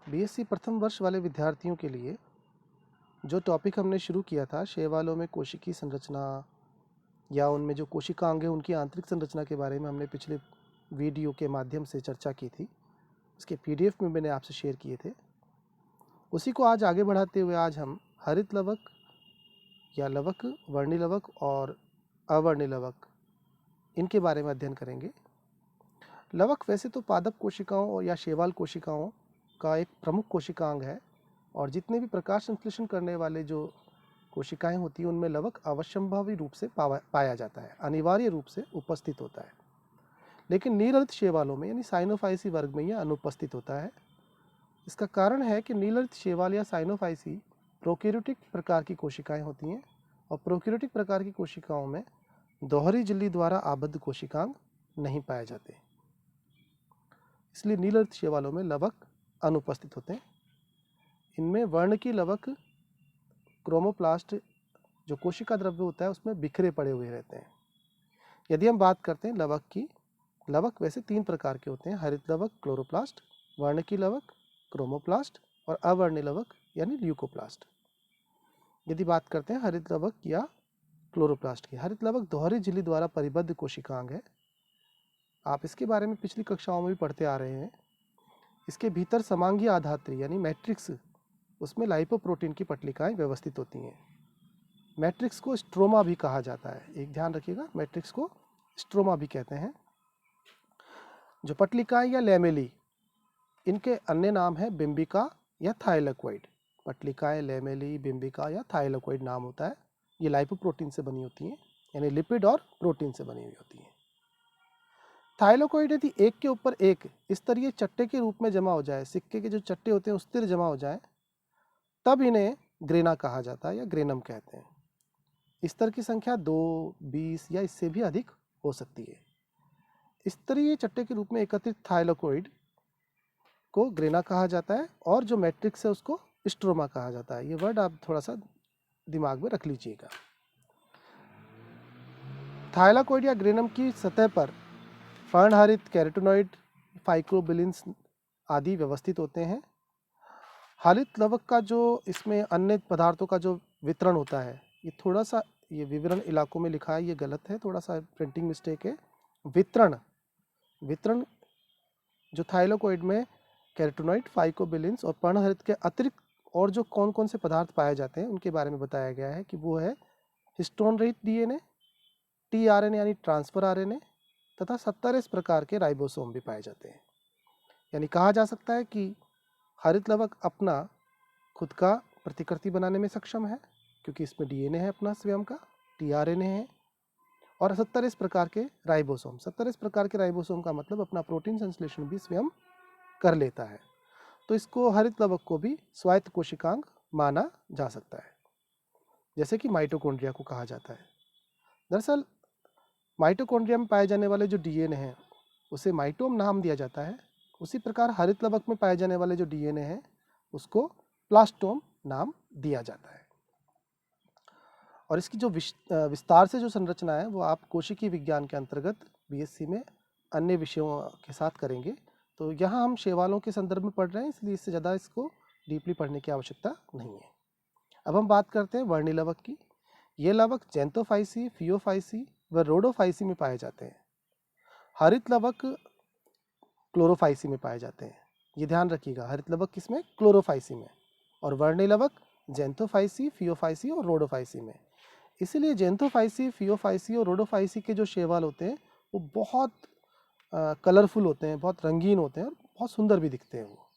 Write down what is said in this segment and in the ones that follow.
BSc प्रथम वर्ष वाले विद्यार्थियों के लिए जो टॉपिक हमने शुरू किया था, शैवालों में कोशिकीय संरचना या उनमें जो कोशिकांग है उनकी आंतरिक संरचना के बारे में हमने पिछले वीडियो के माध्यम से चर्चा की थी। इसके पीडीएफ में मैंने आपसे शेयर किए थे। उसी को आज आगे बढ़ाते हुए आज हम हरित लवक या लवक, वर्णी लवक और अवर्णी लवक, इनके बारे में अध्ययन करेंगे। लवक वैसे तो पादप कोशिकाओं या शैवाल कोशिकाओं का एक प्रमुख कोशिकांग है और जितने भी प्रकाश संश्लेषण करने वाले जो कोशिकाएं होती हैं उनमें लवक अवश्यंभावी रूप से पाया जाता है, अनिवार्य रूप से उपस्थित होता है। लेकिन नीलहरित शैवालों में यानी साइनोफाइसी वर्ग में यह अनुपस्थित होता है। इसका कारण है कि नीलहरित शैवाल या साइनोफाइसी प्रोकैरियोटिक प्रकार की कोशिकाएं होती हैं और प्रोकैरियोटिक प्रकार की कोशिकाओं में दोहरी झिल्ली द्वारा आबद्ध कोशिकांग नहीं पाए जाते, इसलिए नीलहरित शैवालों में लवक अनुपस्थित होते हैं। इनमें वर्ण की लवक क्रोमोप्लास्ट जो कोशिका द्रव्य होता है उसमें बिखरे पड़े हुए रहते हैं। यदि हम बात करते हैं लवक की, लवक वैसे 3 प्रकार के होते हैं: हरित लवक क्लोरोप्लास्ट, वर्ण की लवक क्रोमोप्लास्ट और अवर्णी लवक यानी ल्यूकोप्लास्ट। यदि बात करते हैं हरित लवक या क्लोरोप्लास्ट की, हरित लवक दोहरी झिल्ली द्वारा परिबद्ध कोशिकांग है। आप इसके बारे में पिछली कक्षाओं में भी पढ़ते आ रहे हैं। इसके भीतर समांगीय आधात्री यानी मैट्रिक्स, उसमें लाइपोप्रोटीन की पट्टिकाएं व्यवस्थित होती हैं। मैट्रिक्स को स्ट्रोमा भी कहा जाता है, एक ध्यान रखिएगा, मैट्रिक्स को स्ट्रोमा भी कहते हैं। जो पट्टिकाएं या लैमेली, इनके अन्य नाम है बिंबिका या थाइलकोइड। पट्टिकाएं, लैमेली, बिंबिका या थाइलकोइड नाम होता है। ये लाइपोप्रोटीन से बनी होती हैं, यानी लिपिड और प्रोटीन से बनी हुई होती हैं। थाइलकोइड यदि एक के ऊपर एक स्तरीय चट्टे के रूप में जमा हो जाए, सिक्के के जो चट्टे होते हैं उस तरह जमा हो जाए, तब इन्हें ग्रेना कहा जाता है या ग्रेनम कहते हैं। स्तर की संख्या 2, 20 या इससे भी अधिक हो सकती है। स्तरीय चट्टे के रूप में एकत्रित थाइलकोइड को ग्रेना कहा जाता है और जो मैट्रिक्स है उसको स्ट्रोमा कहा जाता है। ये वर्ड आप थोड़ा सा दिमाग में रख लीजिएगा। थाइलकोइड या ग्रेनम की सतह पर पर्णहरित कैरोटिनॉइड, फाइक्रोबिलिन्स आदि व्यवस्थित होते हैं। हरित लवक का जो इसमें अन्य पदार्थों का जो वितरण होता है, ये थोड़ा सा, ये विवरण इलाकों में लिखा है, ये गलत है, थोड़ा सा प्रिंटिंग मिस्टेक है। वितरण जो थाइलकोइड में कैरोटिनॉइड, फाइक्रोबिलिन्स और पर्णहरित के अतिरिक्त और जो कौन कौन से पदार्थ पाए जाते हैं उनके बारे में बताया गया है कि वो है हिस्टोन रहित डीएनए, टीआरएनए यानी ट्रांसफर आरएनए तथा 70 प्रकार के राइबोसोम भी पाए जाते हैं। यानी कहा जा सकता है कि हरित लवक अपना खुद का प्रतिकृति बनाने में सक्षम है क्योंकि इसमें डीएनए है अपना स्वयं का, टीआरएनए है और 70 प्रकार के राइबोसोम। 70 प्रकार के राइबोसोम का मतलब अपना प्रोटीन संश्लेषण भी स्वयं कर लेता है। तो इसको, हरित लवक को भी स्वायत्त कोशिकांग माना जा सकता है, जैसे कि माइटोकॉन्ड्रिया को कहा जाता है। दरअसल माइटोकॉन्ड्रिया में पाए जाने वाले जो डीएनए हैं उसे माइटोम नाम दिया जाता है। उसी प्रकार हरित लवक में पाए जाने वाले जो डीएनए हैं उसको प्लास्टोम नाम दिया जाता है। और इसकी जो विस्तार से जो संरचना है वो आप कोशिकीय विज्ञान के अंतर्गत बीएससी में अन्य विषयों के साथ करेंगे। तो यहाँ हम शैवालों के संदर्भ में पढ़ रहे हैं, इसलिए इससे ज़्यादा इसको डीपली पढ़ने की आवश्यकता नहीं है। अब हम बात करते हैं वर्णी लवक की। ये लवक जेंथोफाइसी, फियोफाइसी व रोडोफाइसी में पाए जाते हैं। हरित लवक क्लोरोफाइसी में पाए जाते हैं। ये ध्यान रखिएगा, हरित लवक किसमें? क्लोरोफाइसी में। और वर्णी लवक जेंथोफाइसी, फियोफाइसी और रोडोफाइसी में। इसीलिए जेंथोफाइसी, फियोफाइसी और रोडोफाइसी के जो शैवाल होते हैं वो बहुत कलरफुल होते हैं, बहुत रंगीन होते हैं और बहुत सुंदर भी दिखते हैं वो।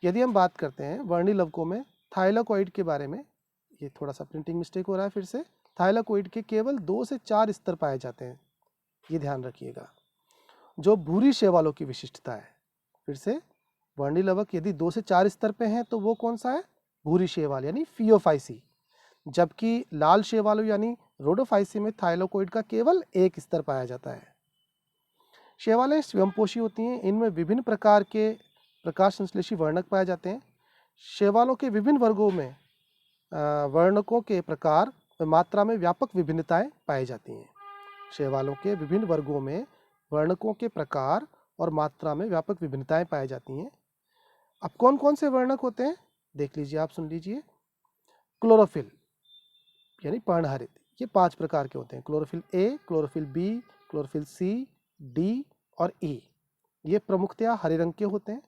यदि हम बात करते हैं वर्णी लवकों में थाइलकोइड के बारे में, ये थोड़ा सा प्रिंटिंग मिस्टेक हो रहा है फिर से। थाइलकोइड के केवल 2 से 4 स्तर पाए जाते हैं, ये ध्यान रखिएगा, जो भूरी शैवालों की विशिष्टता है। फिर से, वर्णी लवक यदि 2 से 4 स्तर पे हैं तो वो कौन सा है? भूरी शैवाल यानी फियोफाइसी। जबकि लाल शैवालों यानी रोडोफाइसी में थाइलकोइड का केवल 1 स्तर पाया जाता है। शैवालें स्वयंपोषी होती हैं। इनमें विभिन्न प्रकार के प्रकाश संश्लेषी वर्णक पाए जाते हैं। शैवालों के विभिन्न वर्गों में वर्णकों के प्रकार व मात्रा में व्यापक विभिन्नताएं पाई जाती हैं। शैवालों के विभिन्न वर्गों में वर्णकों के प्रकार और मात्रा में व्यापक विभिन्नताएं पाई जाती हैं। अब कौन कौन से वर्णक होते हैं देख लीजिए, आप सुन लीजिए। क्लोरोफिल यानी पर्णहरित, ये 5 प्रकार के होते हैं। Chlorophyll A, chlorophyll B, chlorophyll C, D और ई। ये प्रमुखतया हरे रंग के होते हैं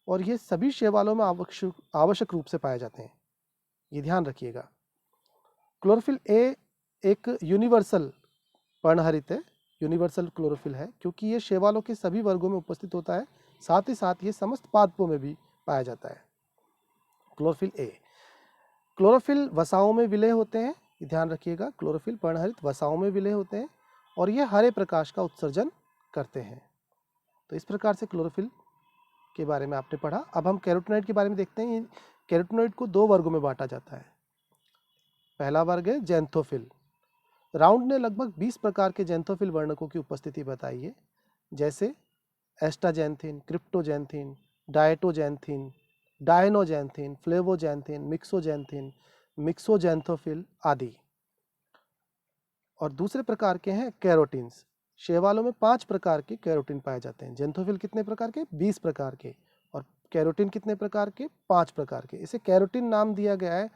और ये सभी शैवालों में आवश्यक रूप से पाए जाते हैं, ये ध्यान रखिएगा। क्लोरोफिल ए एक यूनिवर्सल पर्णहरित है, यूनिवर्सल क्लोरोफिल है, क्योंकि ये शैवालों के सभी वर्गों में उपस्थित होता है, साथ ही साथ ये समस्त पादपों में भी पाया जाता है। Chlorophyll A. क्लोरोफिल वसाओं में विलय होते हैं, ये ध्यान रखिएगा। क्लोरोफिल पर्णहरित वसाओं में विलय होते हैं और ये हरे प्रकाश का उत्सर्जन करते हैं। तो इस प्रकार से क्लोरोफिल के बारे में आपने पढ़ा। अब हम कैरोटीनॉइड के बारे में देखते हैं। कैरोटीनॉइड को 2 वर्गों में बांटा जाता है। पहला वर्ग है जैंथोफिल। राउंड ने लगभग 20 प्रकार के जैंथोफिल वर्णकों की उपस्थिति बताई है, जैसे एस्टाजैंथिन, क्रिप्टोजैंथिन, डायटोजैंथिन, डायनोजैंथिन, फ्लेवोजैंथिन, मिक्सोजैंथिन, मिक्सोजैंथोफिल आदि। और दूसरे प्रकार के हैं कैरोटीन्स। शैवालों में 5 प्रकार के कैरोटीन पाए जाते हैं। जैंथोफिल कितने प्रकार के? 20 प्रकार के। और कैरोटीन कितने प्रकार के? 5 प्रकार के। इसे कैरोटीन नाम दिया गया है,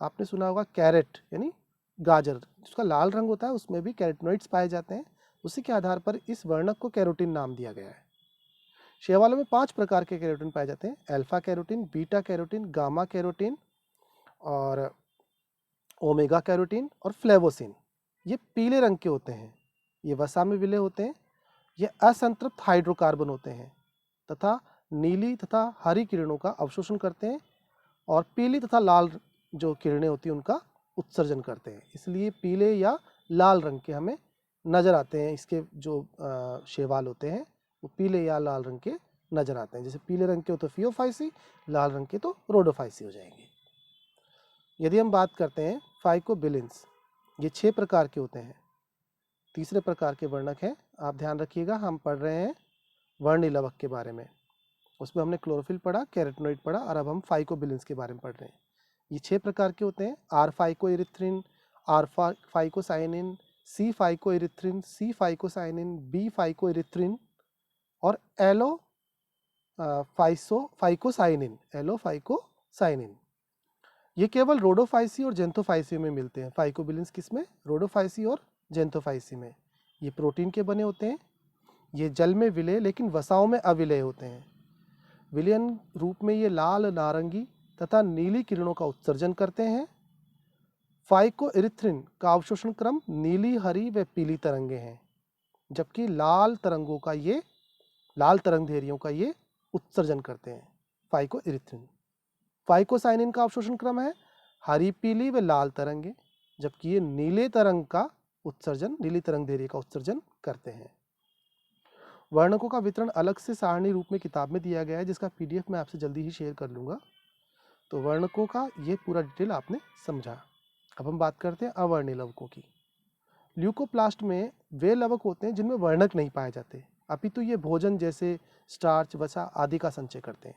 आपने सुना होगा कैरेट यानी गाजर, जिसका लाल रंग होता है, उसमें भी कैरोटीनॉइड्स पाए जाते हैं। उसी के आधार पर इस वर्णक को कैरोटीन नाम दिया गया है। शैवालों में 5 प्रकार के कैरोटीन पाए जाते हैं। Alpha carotene, beta carotene, gamma carotene और ओमेगा कैरोटीन और फ्लेवोसिन। ये पीले रंग के होते हैं, ये वसा में विलय होते हैं, ये असंतृप्त हाइड्रोकार्बन होते हैं तथा नीली तथा हरी किरणों का अवशोषण करते हैं और पीली तथा लाल जो किरणें होती हैं उनका उत्सर्जन करते हैं। इसलिए पीले या लाल रंग के हमें नज़र आते हैं। इसके जो शैवाल होते हैं वो पीले या लाल रंग के नज़र आते हैं। जैसे पीले रंग के हो तो फियोफाइसी, लाल रंग के तो रोडोफाइसी हो जाएंगे। यदि हम बात करते हैं फाइकोबिलिन्स, ये 6 प्रकार के होते हैं। तीसरे प्रकार के वर्णक हैं, आप ध्यान रखिएगा। हम पढ़ रहे हैं वर्णिलवक के बारे में, उसमें हमने क्लोरोफिल पढ़ा, कैरोटीनॉइड पढ़ा और अब हम फाइकोबिलिन्स के बारे में पढ़ रहे हैं। ये 6 प्रकार के होते हैं। R phycoerythrin, R phycocyanin, C phycoerythrin, C phycocyanin, B phycoerythrin और एलो फाइकोसाइनिन, एलो फाइकोसाइनिन। ये केवल रोडोफाइसी और जेंथोफाइसी में मिलते हैं। फाइकोबिलिन्स किसमें? रोडोफाइसी और जेंथोफाइसी में। ये प्रोटीन के बने होते हैं। ये जल में विलय लेकिन वसाओं में अविलय होते हैं। विलयन रूप में ये लाल, नारंगी तथा नीली किरणों का उत्सर्जन करते हैं। फाइकोइरिथ्रिन का अवशोषण क्रम नीली, हरी व पीली तरंगे हैं, जबकि लाल तरंगधैर्यों का ये उत्सर्जन करते हैं। फाइकोइरिथ्रिन। फाइकोसाइनिन का अवशोषण क्रम है हरी, पीली व लाल तरंगे, जबकि ये नीली तरंगधैर्य का उत्सर्जन करते हैं। वर्णकों का वितरण अलग से सारणी रूप में किताब में दिया गया है, जिसका PDF मैं आपसे जल्दी ही शेयर कर लूँगा। तो वर्णकों का ये पूरा डिटेल आपने समझा। अब हम बात करते हैं अवर्णी लवकों की। ल्यूकोप्लास्ट में वे लवक होते हैं जिनमें वर्णक नहीं पाए जाते, अपितु ये भोजन जैसे स्टार्च, वसा आदि का संचय करते हैं।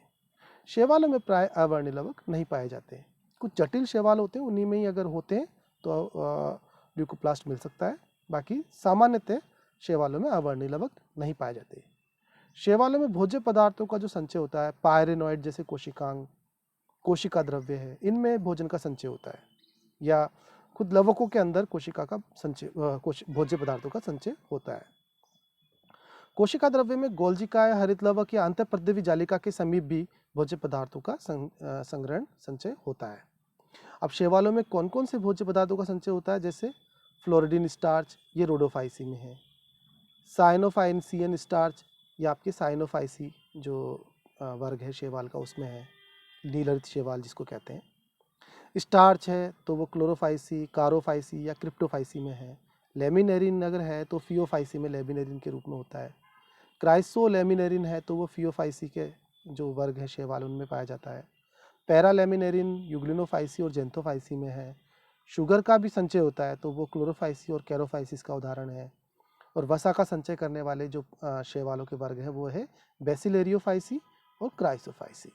शैवालों में प्राय अवर्णी लवक नहीं पाए जाते। कुछ जटिल शैवाल होते हैं, उन्हीं में ही अगर होते हैं तो ल्यूकोप्लास्ट मिल सकता है। बाकी सामान्यतः शैवालों में अवर्णी लवक नहीं पाए जाते। शैवालों में भोज्य पदार्थों का जो संचय होता है, पायरेनॉइड जैसे कोशिकांग, कोशिका द्रव्य है, इनमें भोजन का संचय होता है, या खुद लवकों के अंदर कोशिका का संचय, भोज्य पदार्थों का संचय होता है। कोशिका द्रव्य में गोल्जिकाय, हरित लवक या अंतःप्रद्रवी जालिका के समीप भी भोज्य पदार्थों का संग्रहण संचय होता है। अब शैवालों में कौन कौन से भोज्य पदार्थों का संचय होता है? जैसे फ्लोरिडीन स्टार्च, ये रोडोफाइसी में है। साइनोफाइनसियन स्टार्च, ये आपके साइनोफाइसी जो वर्ग है शैवाल का, उसमें है। नीलहरित शैवाल जिसको कहते हैं। स्टार्च है तो वो क्लोरोफाइसी, कारोफाइसी या क्रिप्टोफाइसी में है। लेमिनेरिन अगर है तो फियोफाइसी में लेमिनेरिन के रूप में होता है। क्राइसोलेमिनेरिन है तो वो फियोफाइसी के जो वर्ग है शैवाल उनमें पाया जाता है। पैरालेमिनेरिन यूग्लिनोफाइसी और जेंथोफाइसी में है। शुगर का भी संचय होता है तो वो क्लोरोफाइसी और कैरोफाइसिस का उदाहरण है। और वसा का संचय करने वाले जो शैवालों के वर्ग है वो है बेसिलेरियोफाइसी और क्राइसोफाइसी।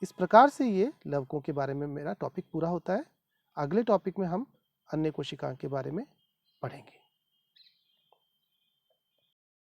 इस प्रकार से ये लवकों के बारे में मेरा टॉपिक पूरा होता है। अगले टॉपिक में हम अन्य कोशिकाओं के बारे में पढ़ेंगे।